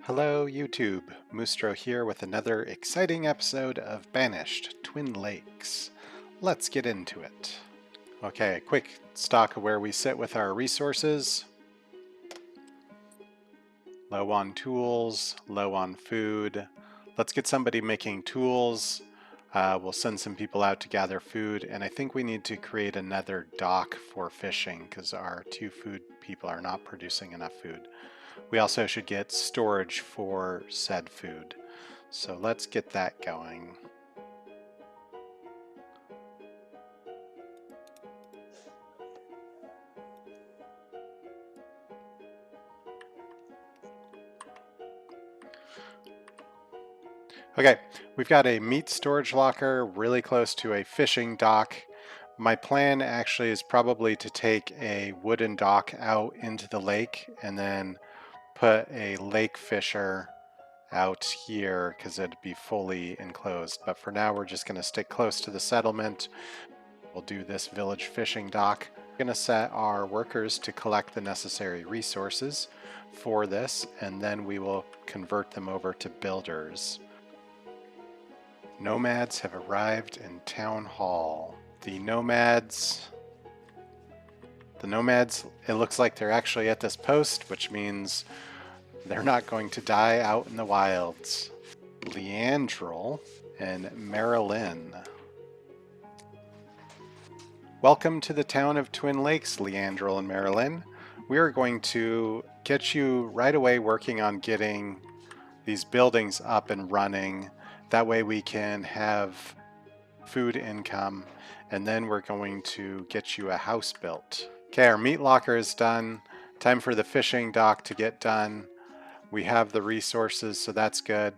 Hello YouTube, Moostro here with another exciting episode of Banished Twin Lakes. Let's get into it. Okay, a quick stock of where we sit with our resources. Low on tools, low on food. Let's get somebody making tools. We'll send some people out to gather food, and I think we need to create another dock for fishing because our two food people are not producing enough food. We also should get storage for said food. So let's get that going. Okay, we've got a meat storage locker really close to a fishing dock. My plan actually is probably to take a wooden dock out into the lake and then put a lake fisher out here because it'd be fully enclosed. But for now, we're just going to stick close to the settlement. We'll do this village fishing dock. We're going to set our workers to collect the necessary resources for this, and then we will convert them over to builders. Nomads have arrived in Town Hall. The Nomads, it looks like they're actually at this post, which means they're not going to die out in the wilds. Leandrel and Marilyn. Welcome to the town of Twin Lakes, Leandrel and Marilyn. We are going to get you right away working on getting these buildings up and running. That way we can have food income, and then we're going to get you a house built. Okay, our meat locker is done. Time for the fishing dock to get done. We have the resources, so that's good.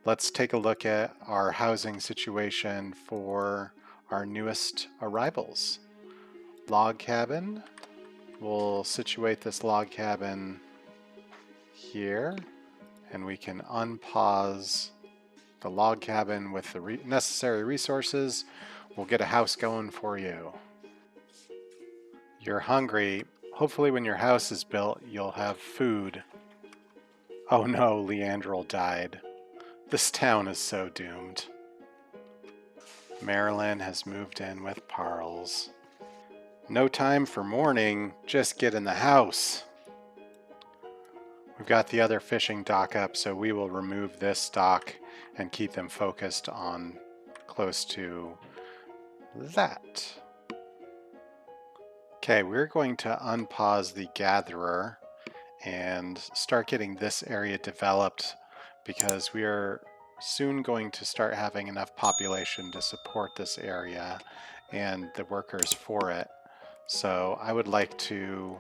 Let's take a look at our housing situation for our newest arrivals. Log cabin. We'll situate this log cabin here, and we can unpause the log cabin with the necessary resources. We'll get a house going for you. You're hungry. Hopefully when your house is built, you'll have food. Oh no, Leandrel died. This town is so doomed. Marilyn has moved in with Parles. No time for mourning, just get in the house. We've got the other fishing dock up, so we will remove this dock and keep them focused on close to that. Okay, we're going to unpause the gatherer and start getting this area developed because we are soon going to start having enough population to support this area and the workers for it. So I would like to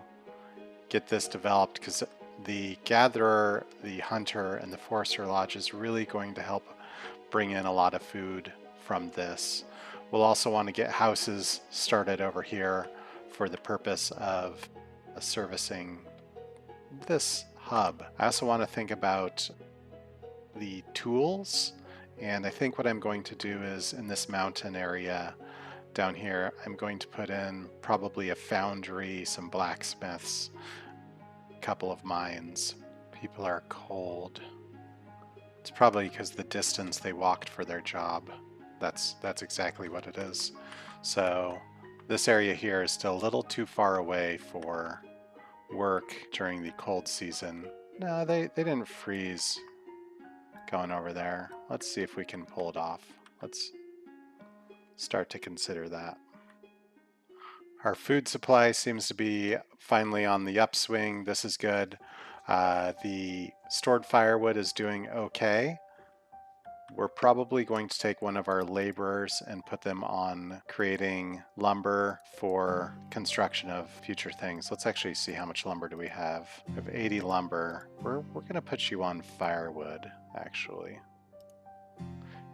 get this developed because the gatherer, the hunter, and the forester lodge is really going to help bring in a lot of food from this. We'll also want to get houses started over here for the purpose of servicing this hub. I also want to think about the tools, and I think what I'm going to do is in this mountain area down here, I'm going to put in probably a foundry, some blacksmiths, a couple of mines. People are cold. It's probably because the distance they walked for their job. That's exactly what it is. So this area here is still a little too far away for work during the cold season. No, they didn't freeze going over there. Let's see if we can pull it off. Let's start to consider that. Our food supply seems to be finally on the upswing. This is good. The stored firewood is doing okay. We're probably going to take one of our laborers and put them on creating lumber for construction of future things. Let's actually see how much lumber do we have. We have 80 lumber. We're going to put you on firewood, actually.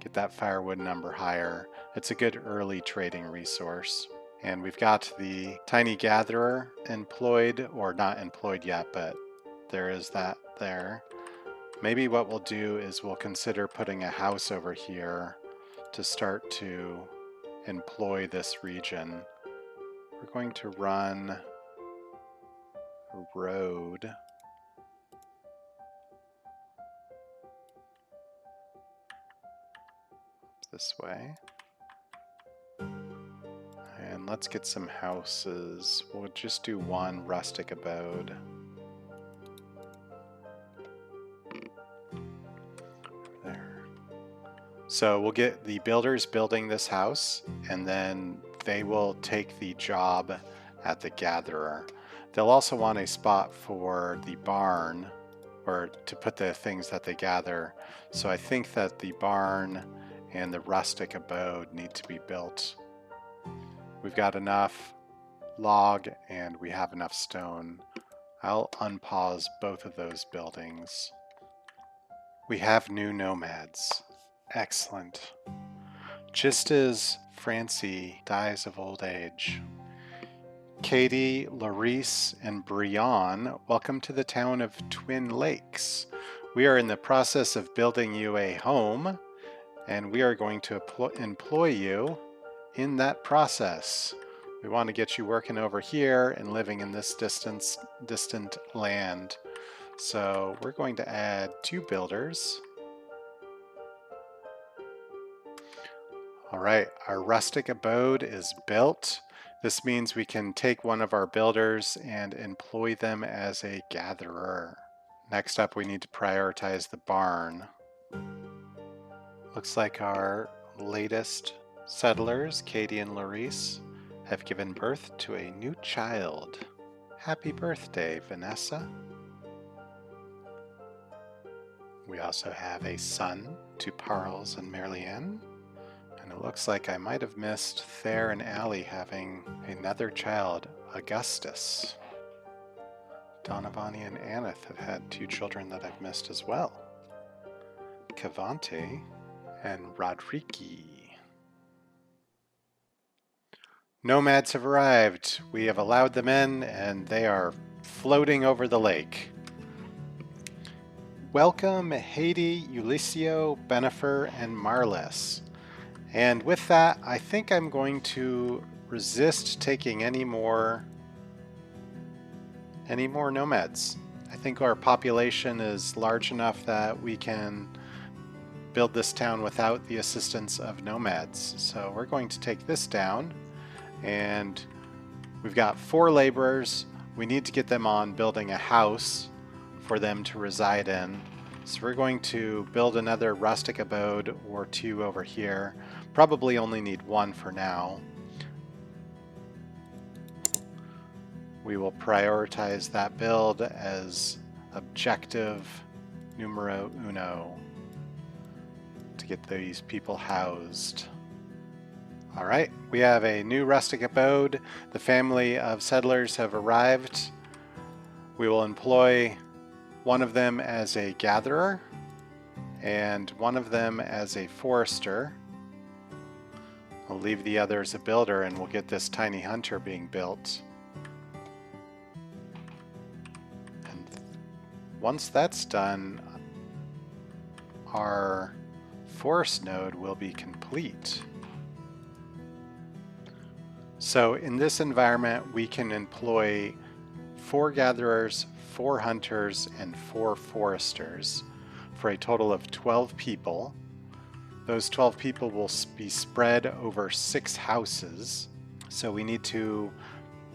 Get that firewood number higher. It's a good early trading resource. And we've got the tiny gatherer employed, or not employed yet, but there is that there. Maybe what we'll do is we'll consider putting a house over here to start to employ this region. We're going to run a road this way. And let's get some houses. We'll just do one rustic abode. There. So we'll get the builders building this house, and then they will take the job at the gatherer. They'll also want a spot for the barn, or to put the things that they gather. So I think that the barn and the rustic abode need to be built. We've got enough log and we have enough stone. I'll unpause both of those buildings. We have new nomads. Excellent. Just as Francie dies of old age. Katie, Larice, and Brian, welcome to the town of Twin Lakes. We are in the process of building you a home, and we are going to employ you in that process. We want to get you working over here and living in this distant land. So we're going to add 2 builders. All right, our rustic abode is built. This means we can take one of our builders and employ them as a gatherer. Next up, we need to prioritize the barn. Looks like our latest settlers, Katie and Larice, have given birth to a new child. Happy birthday, Vanessa. We also have a son to Parles and Marianne. And it looks like I might have missed Thayer and Allie having another child, Augustus. Donavani and Aneth have had 2 children that I've missed as well. Cavante and Rodriki. Nomads have arrived. We have allowed them in, and they are floating over the lake. Welcome, Haiti, Ulysio, Benifer, and Marlis. And with that, I think I'm going to resist taking any more nomads. I think our population is large enough that we can build this town without the assistance of nomads. So we're going to take this down. And we've got 4 laborers. We need to get them on building a house for them to reside in. So we're going to build another rustic abode or 2 over here. Probably only need 1 for now. We will prioritize that build as objective numero 1 to get these people housed. All right, we have a new rustic abode. The family of settlers have arrived. We will employ one of them as a gatherer and one of them as a forester. I'll leave the other as a builder, and we'll get this tiny hunter being built. And once that's done, our forest node will be complete. So in this environment, we can employ 4 gatherers, 4 hunters, and 4 foresters for a total of 12 people. Those 12 people will be spread over 6 houses. So we need to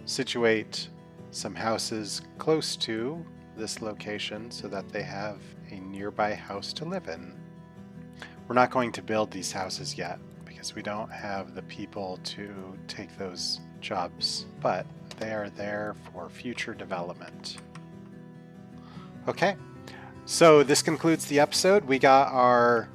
situate some houses close to this location so that they have a nearby house to live in. We're not going to build these houses yet, because we don't have the people to take those jobs, but they are there for future development. Okay, so this concludes the episode. We got our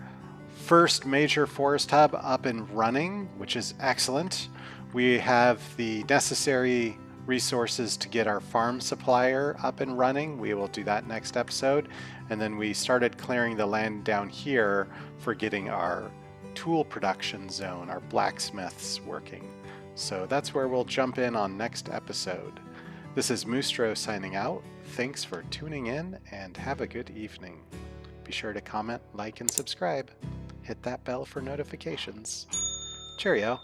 first major forest hub up and running, which is excellent. We have the necessary resources to get our farm supplier up and running. We will do that next episode. And then we started clearing the land down here for getting our tool production zone, our blacksmiths working. So that's where we'll jump in on next episode. This is Moostro signing out. Thanks for tuning in and have a good evening. Be sure to comment, like, and subscribe. Hit that bell for notifications. Cheerio.